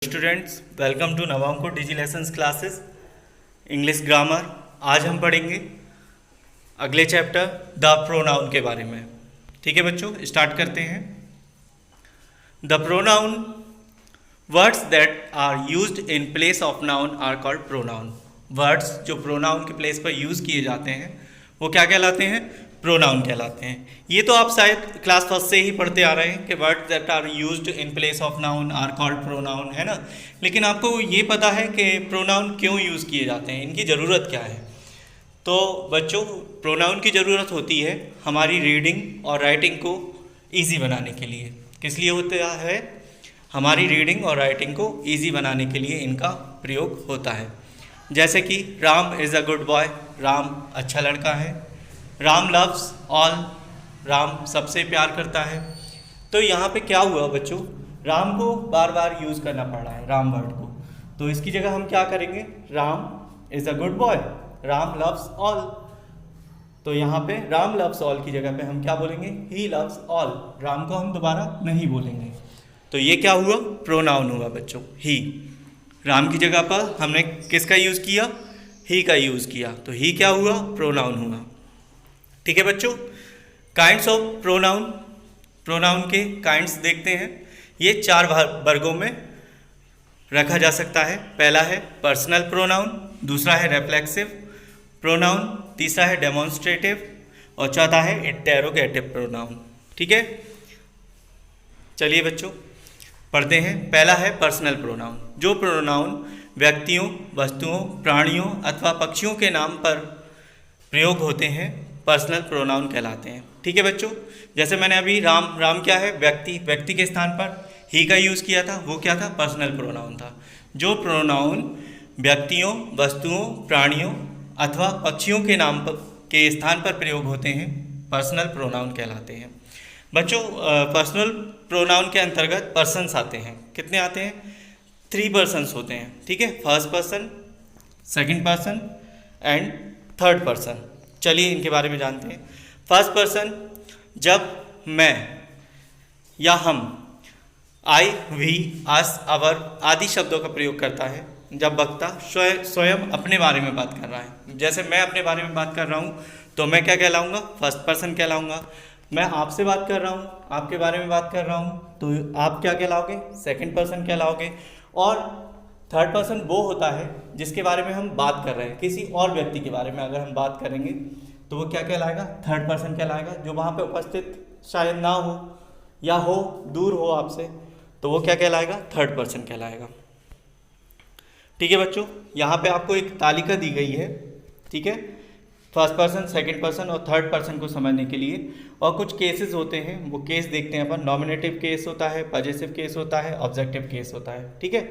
Students, welcome to Navankur digi lessons classes English grammar. आज हम पढ़ेंगे अगले चैप्टर द प्रोनाउन के बारे में। ठीक है बच्चों, स्टार्ट करते हैं। The pronoun words that are used in place of noun are called pronoun. Words जो प्रोनाउन के प्लेस पर यूज़ किए जाते हैं वो क्या कहलाते हैं? प्रोनाउन कहलाते हैं। ये तो आप शायद क्लास फर्स्ट से ही पढ़ते आ रहे हैं कि words that are used in place of noun are called pronoun, है ना। लेकिन आपको ये पता है कि प्रोनाउन क्यों यूज़ किए जाते हैं, इनकी ज़रूरत क्या है? तो बच्चों, प्रोनाउन की ज़रूरत होती है हमारी रीडिंग और राइटिंग को ईजी बनाने के लिए। किस लिए होता है? हमारी रीडिंग और राइटिंग को ईजी बनाने के लिए इनका प्रयोग होता है। जैसे कि Ram is a good boy, Ram अच्छा लड़का है। राम लव्स ऑल, राम सबसे प्यार करता है। तो यहाँ पे क्या हुआ बच्चों, राम को बार बार यूज़ करना पड़ रहा है, राम वर्ड को। तो इसकी जगह हम क्या करेंगे? Ram is a good boy, Ram loves all. तो यहाँ पे राम लव्स ऑल की जगह पे हम क्या बोलेंगे? He loves all. राम को हम दोबारा नहीं बोलेंगे। तो ये क्या हुआ? प्रोनाउन हुआ बच्चों, ही। राम की जगह पर हमने किसका यूज़ किया? ही का यूज़ किया। तो ही क्या हुआ? प्रोनाउन हुआ। ठीक है बच्चों, काइंड्स ऑफ प्रोनाउन। प्रोनाउन के काइंड्स देखते हैं। ये 4 वर्गों में रखा जा सकता है। पहला है पर्सनल प्रोनाउन, दूसरा है रिफ्लेक्सिव प्रोनाउन, तीसरा है डेमोन्स्ट्रेटिव और चौथा है इंटेरोगेटिव प्रोनाउन। ठीक है, चलिए बच्चों पढ़ते हैं। पहला है पर्सनल प्रोनाउन। जो प्रोनाउन व्यक्तियों, वस्तुओं, प्राणियों अथवा पक्षियों के नाम पर प्रयोग होते हैं पर्सनल प्रोनाउन कहलाते हैं। ठीक है बच्चों, जैसे मैंने अभी राम क्या है? व्यक्ति के स्थान पर ही का यूज़ किया था, वो क्या था? पर्सनल प्रोनाउन था। जो प्रोनाउन व्यक्तियों, वस्तुओं, प्राणियों अथवा पक्षियों के नाम पर के स्थान पर प्रयोग होते हैं पर्सनल प्रोनाउन कहलाते हैं। बच्चों, पर्सनल प्रोनाउन के अंतर्गत पर्सन्स आते हैं। कितने आते हैं? 3 पर्सन्स होते हैं। ठीक है, first person, second person and third person. चलिए इनके बारे में जानते हैं। फर्स्ट पर्सन, जब मैं या हम, आई, वी, अस, अवर आदि शब्दों का प्रयोग करता है जब वक्ता स्वयं अपने बारे में बात कर रहा है। जैसे मैं अपने बारे में बात कर रहा हूँ तो मैं क्या कहलाऊँगा? First person कहलाऊँगा। मैं आपसे बात कर रहा हूँ, आपके बारे में बात कर रहा हूँ, तो आप क्या कहलाओगे? Second person कहलाओगे। और थर्ड पर्सन वो होता है जिसके बारे में हम बात कर रहे हैं। किसी और व्यक्ति के बारे में अगर हम बात करेंगे तो वो क्या कहलाएगा? थर्ड पर्सन कहलाएगा। जो वहाँ पे उपस्थित शायद ना हो या हो, दूर हो आपसे, तो वो क्या कहलाएगा? थर्ड पर्सन कहलाएगा। ठीक है बच्चों, यहाँ पे आपको एक तालिका दी गई है। ठीक है, फर्स्ट पर्सन, सेकंड पर्सन और थर्ड पर्सन को समझने के लिए। और कुछ केसेस होते हैं, वो केस देखते हैं अपन। नॉमिनेटिव केस होता है, पजेसिव केस होता है, ऑब्जेक्टिव केस होता है। ठीक है,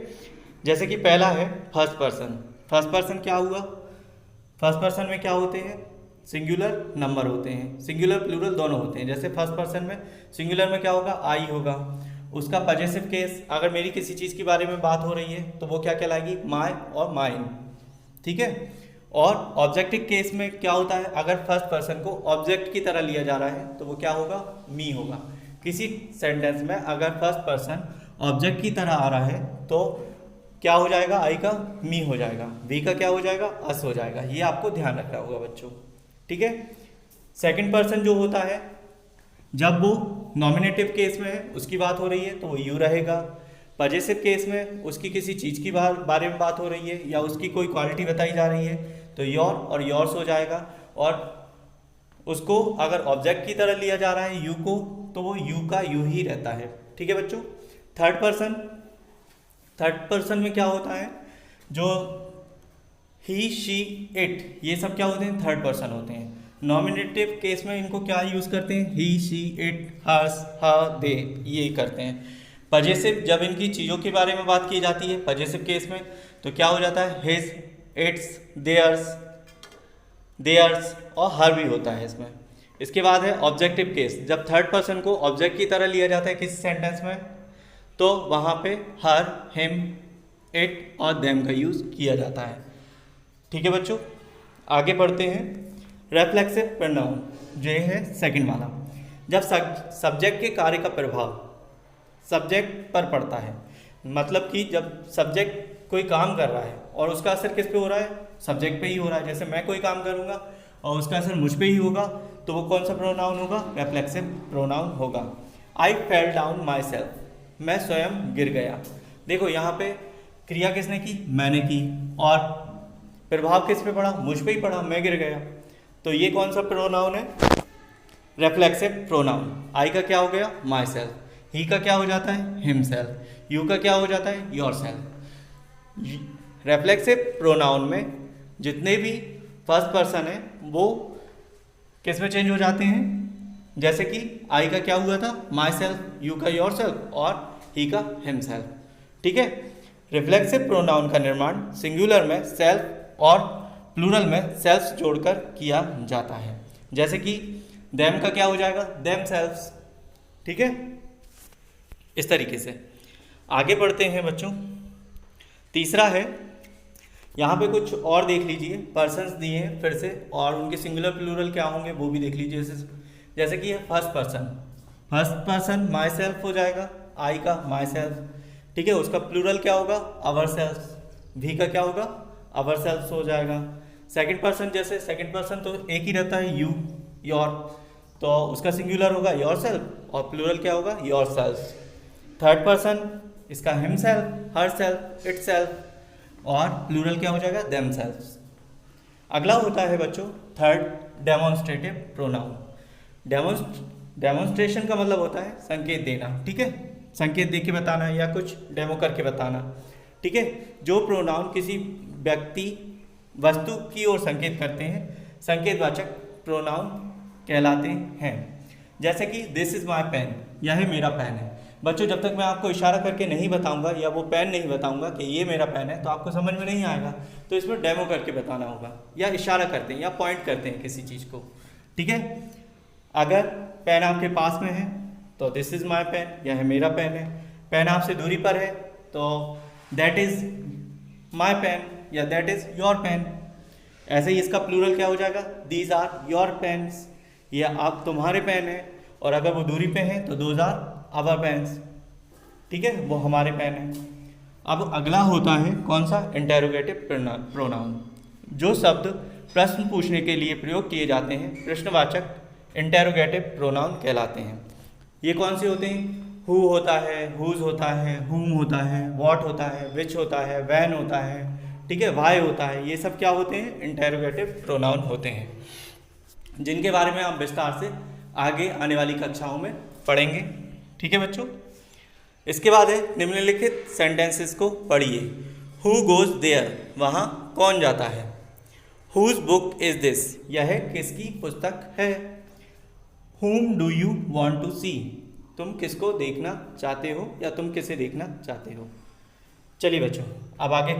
जैसे कि पहला है फर्स्ट पर्सन। फर्स्ट पर्सन क्या हुआ? फर्स्ट पर्सन में क्या होते हैं? सिंगुलर नंबर होते हैं। सिंगुलर प्लूरल दोनों होते हैं। जैसे फर्स्ट पर्सन में सिंगुलर में क्या होगा? आई होगा। उसका पजेसिव केस, अगर मेरी किसी चीज़ के बारे में बात हो रही है तो वो क्या कहलाएगी? माय और माइन। ठीक है, और ऑब्जेक्टिव केस में क्या होता है? अगर फर्स्ट पर्सन को ऑब्जेक्ट की तरह लिया जा रहा है तो वो क्या होगा? मी होगा। किसी सेंटेंस में अगर फर्स्ट पर्सन ऑब्जेक्ट की तरह आ रहा है तो क्या हो जाएगा? आई का मी हो जाएगा, वी का क्या हो जाएगा? अस हो जाएगा। ये आपको ध्यान रखना होगा बच्चों। ठीक है, सेकंड पर्सन जो होता है जब वो नॉमिनेटिव केस में है, उसकी बात हो रही है तो वो यू रहेगा। पजेसिव केस में उसकी किसी चीज़ की बारे में बात हो रही है या उसकी कोई क्वालिटी बताई जा रही है तो योर और योर्स हो जाएगा। और उसको अगर ऑब्जेक्ट की तरह लिया जा रहा है यू को, तो वो यू का यू ही रहता है। ठीक है बच्चों, थर्ड पर्सन, थर्ड पर्सन में क्या होता है? जो ही, शी, इट, ये सब क्या होते हैं? थर्ड पर्सन होते हैं। नॉमिनेटिव केस में इनको क्या यूज़ करते हैं? ही, शी, इट, हर्स, हर, दे, ये करते हैं। पजेसिव, जब इनकी चीज़ों के बारे में बात की जाती है पजेसिव केस में, तो क्या हो जाता है? हिज, इट्स, देयर्स और हर भी होता है इसमें। इसके बाद है ऑब्जेक्टिव केस। जब थर्ड पर्सन को ऑब्जेक्ट की तरह लिया जाता है किसी सेंटेंस में तो वहाँ पे हर, हिम, इट और देम का यूज़ किया जाता है। ठीक है बच्चों, आगे बढ़ते हैं। रिफ्लेक्सिव प्रोनाउन जो है सेकंड वाला, जब सब्जेक्ट के कार्य का प्रभाव सब्जेक्ट पर पड़ता है। मतलब कि जब सब्जेक्ट कोई काम कर रहा है और उसका असर किस पे हो रहा है, सब्जेक्ट पे ही हो रहा है। जैसे मैं कोई काम करूँगा और उसका असर मुझ पे ही होगा, तो वो कौन सा प्रोनाउन होगा, रेफ्लेक्सिव प्रोनाउन होगा। आई फेल डाउन माई सेल्फ, मैं स्वयं गिर गया। देखो यहाँ पे क्रिया किसने की, मैंने की, और प्रभाव किस पे पड़ा, मुझ पे ही पड़ा, मैं गिर गया। तो ये कौन सा प्रोनाउन है, रेफ्लेक्सिव प्रोनाउन। आई का क्या हो गया, माई सेल्फ, ही का क्या हो जाता है, हिमसेल्फ, यू का क्या हो जाता है, योर सेल्फ। रेफ्लेक्सिव प्रोनाउन में जितने भी फर्स्ट पर्सन है वो किस में चेंज हो जाते हैं, जैसे कि आई का क्या हुआ था, माई सेल्फ, यू का योर सेल्फ और ही का हिमसेल्फ। ठीक है। रिफ्लेक्सिव प्रोनाउन का निर्माण सिंगुलर में सेल्फ और प्लूरल में सेल्फ्स जोड़कर किया जाता है। जैसे कि देम का क्या हो जाएगा, देम सेल्फ्स। ठीक है, इस तरीके से आगे बढ़ते हैं बच्चों। तीसरा है, यहाँ पे कुछ और देख लीजिए, पर्सन्स दिए हैं फिर से, और उनके सिंगुलर प्लूरल क्या होंगे वो भी देख लीजिए। जैसे कि first person, first person my self हो जाएगा, आई का माई सेल्फ। ठीक है, उसका प्लूरल क्या होगा, अवर सेल्फ। वी का क्या होगा, अवर सेल्फ हो जाएगा। सेकंड पर्सन, जैसे सेकंड पर्सन तो एक ही रहता है, यू, योर, तो उसका सिंगुलर होगा योर सेल्फ और प्लूरल क्या होगा, योर सेल्फ। थर्ड पर्सन इसका him self, her self, it self, और प्लूरल क्या हो जाएगा, देम सेल्फ्स। अगला होता है बच्चों थर्ड, डेमोन्स्ट्रेटिव प्रोनाउन। डेमोन्स्ट्रेशन का मतलब होता है संकेत देना। ठीक है, संकेत दे के बताना या कुछ डेमो करके बताना। ठीक है, जो प्रोनाउन किसी व्यक्ति वस्तु की ओर संकेत करते हैं, संकेतवाचक प्रोनाउन कहलाते हैं। जैसे कि दिस इज माई पेन, यह है मेरा पेन है। बच्चों जब तक मैं आपको इशारा करके नहीं बताऊंगा या वो पेन नहीं बताऊंगा कि ये मेरा पेन है, तो आपको समझ में नहीं आएगा। तो इसमें डेमो करके बताना होगा, या इशारा करते हैं या पॉइंट करते हैं किसी चीज़ को। ठीक है, अगर पेन आपके पास में है तो दिस इज माई पेन, यह है मेरा पेन है। पेन आपसे दूरी पर है तो दैट इज माई पेन या दैट इज योर पेन। ऐसे ही इसका प्लूरल क्या हो जाएगा, दीज आर योर पेन्स, ये आप तुम्हारे पेन है, और अगर वो दूरी पे हैं तो दोज आर आवर पेन्स। ठीक है, वो हमारे पेन है। अब अगला होता है कौन सा, इंटेरोगेटिव प्रोनाउन। जो शब्द प्रश्न पूछने के लिए प्रयोग किए जाते हैं प्रश्नवाचक इंटेरोगेटिव प्रोनाउन कहलाते हैं। ये कौन से होते हैं, हु होता है, हुज होता है, हुम होता है, व्हाट होता है, विच होता है, वैन होता है, ठीक है, वाई होता है। ये सब क्या होते हैं, इंटेरोगेटिव प्रोनाउन होते हैं, जिनके बारे में हम विस्तार से आगे आने वाली कक्षाओं में पढ़ेंगे। ठीक है बच्चों, इसके बाद है निम्नलिखित सेंटेंसेस को पढ़िए। हु गोज देयर, वहाँ कौन जाता है। हुज बुक इज दिस, यह किसकी पुस्तक है। Whom do you want to see, तुम किसको देखना चाहते हो या तुम किसे देखना चाहते हो। चलिए बच्चों, अब आगे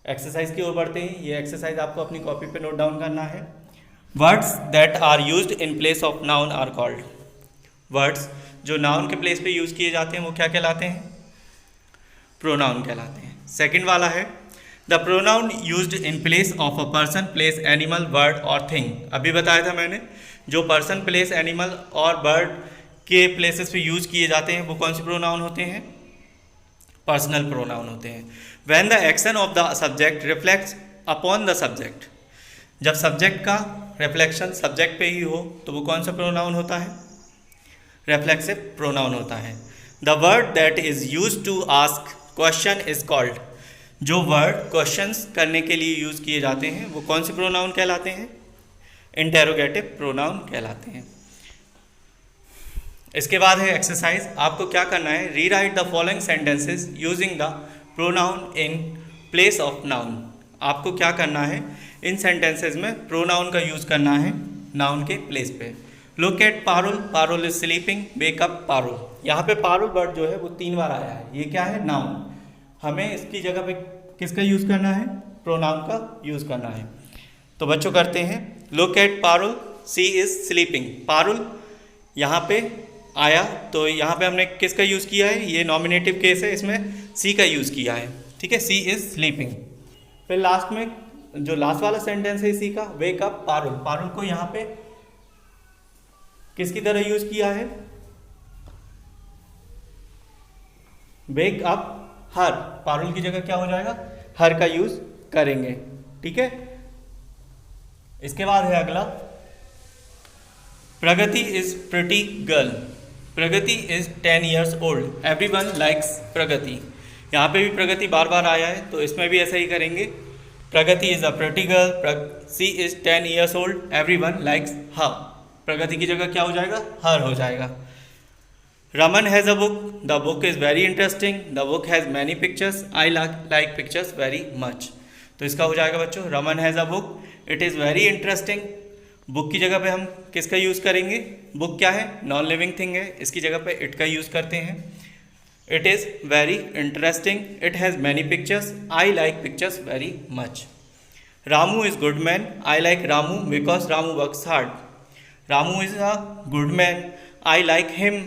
एक्सरसाइज की ओर बढ़ते हैं। ये एक्सरसाइज आपको अपनी कॉपी पे नोट डाउन करना है। Words that are used in place of noun are called. वर्ड्स जो नाउन के प्लेस पे यूज किए जाते हैं वो क्या कहलाते हैं, प्रोनाउन कहलाते हैं। सेकंड वाला है the pronoun used in place of a person, place, animal, bird और थिंग। अभी बताया था मैंने, जो पर्सन, प्लेस, एनिमल और बर्ड के प्लेसेस पे यूज किए जाते हैं वो कौन से प्रोनाउन होते हैं, पर्सनल प्रोनाउन होते हैं। When the action of the subject reflects upon the subject, जब सब्जेक्ट का रिफ्लेक्शन सब्जेक्ट पे ही हो तो वो कौन सा प्रोनाउन होता है, रिफ्लेक्सिव प्रोनाउन होता है। The word that is used to ask question is called, जो वर्ड क्वेश्चंस करने के लिए यूज किए जाते हैं वो कौन से प्रोनाउन कहलाते हैं, इंटेरोगेटिव प्रोनाउन कहलाते हैं। इसके बाद है एक्सरसाइज। आपको क्या करना है, rewrite the following sentences using the pronoun in place of noun. आपको क्या करना है, इन सेंटेंसेस में प्रोनाउन का यूज करना है नाउन के प्लेस पे। Look at Parul, Parul is sleeping, wake up Parul. यहाँ पे पारुल वर्ड जो है वो 3 बार आया है, ये क्या है, नाउन। हमें इसकी जगह पे किसका यूज करना है, प्रोनाउन का यूज करना है। तो बच्चों करते हैं, look at Parul, she is sleeping. Parul यहाँ पे आया तो यहाँ पे हमने किसका यूज़ किया है, ये नॉमिनेटिव केस है, इसमें सी का यूज़ किया है। ठीक है, सी इज स्लीपिंग। फिर लास्ट में जो लास्ट वाला सेंटेंस है सी का, वेक अप पारुल। पारुल को यहाँ पे किसकी तरह यूज किया है, वेक अप हर, पारुल की जगह क्या हो जाएगा, हर का यूज करेंगे। ठीक है, इसके बाद है अगला, Pragati is pretty girl. Pragati is 10 years old, everyone likes Pragati. यहाँ पे भी प्रगति बार बार आया है तो इसमें भी ऐसा ही करेंगे। Pragati is a pretty girl, she is 10 years old, everyone likes her. Pragati की जगह क्या हो जाएगा, हर हो जाएगा। Raman has a book, the book is very interesting, the book has many pictures, I like pictures very much. तो इसका हो जाएगा बच्चों, Raman has a book, it is very interesting. Book की जगह पे हम किसका यूज़ करेंगे, बुक क्या है, नॉन लिविंग थिंग है, इसकी जगह पे इट का यूज़ करते हैं। It is very interesting, it has many pictures, I like pictures very much. Ramu is good man, I like Ramu because Ramu works hard. Ramu is a good man, I like him.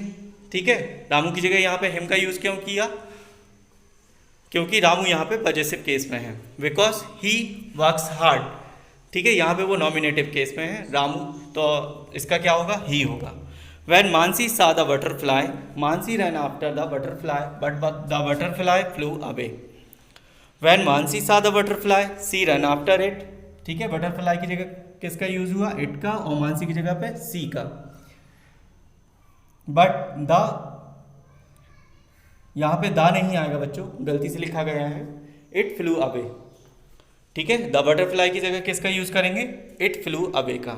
ठीक है, रामू की जगह यहाँ पे हिम का use क्यों किया, क्योंकि रामू यहाँ पे पजेसिव केस में है, बिकॉज ही वर्क्स हार्ड। ठीक है, यहाँ पे वो नॉमिनेटिव केस में है रामू, तो इसका क्या होगा, ही होगा। When Mansi saw the butterfly, Mansi ran after the butterfly, but the butterfly flew away. When Mansi saw the butterfly, she ran after it. ठीक है, बटरफ्लाई की जगह किसका यूज हुआ, इट का, और मानसी की जगह पे सी का। बट द, यहाँ पे द नहीं आएगा बच्चों, गलती से लिखा गया है, इट फ्लू अवे। ठीक है, द बटरफ्लाई की जगह किसका यूज करेंगे, इट फ्लू अवे का।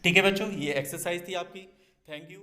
ठीक है बच्चों, ये एक्सरसाइज थी आपकी। Thank you.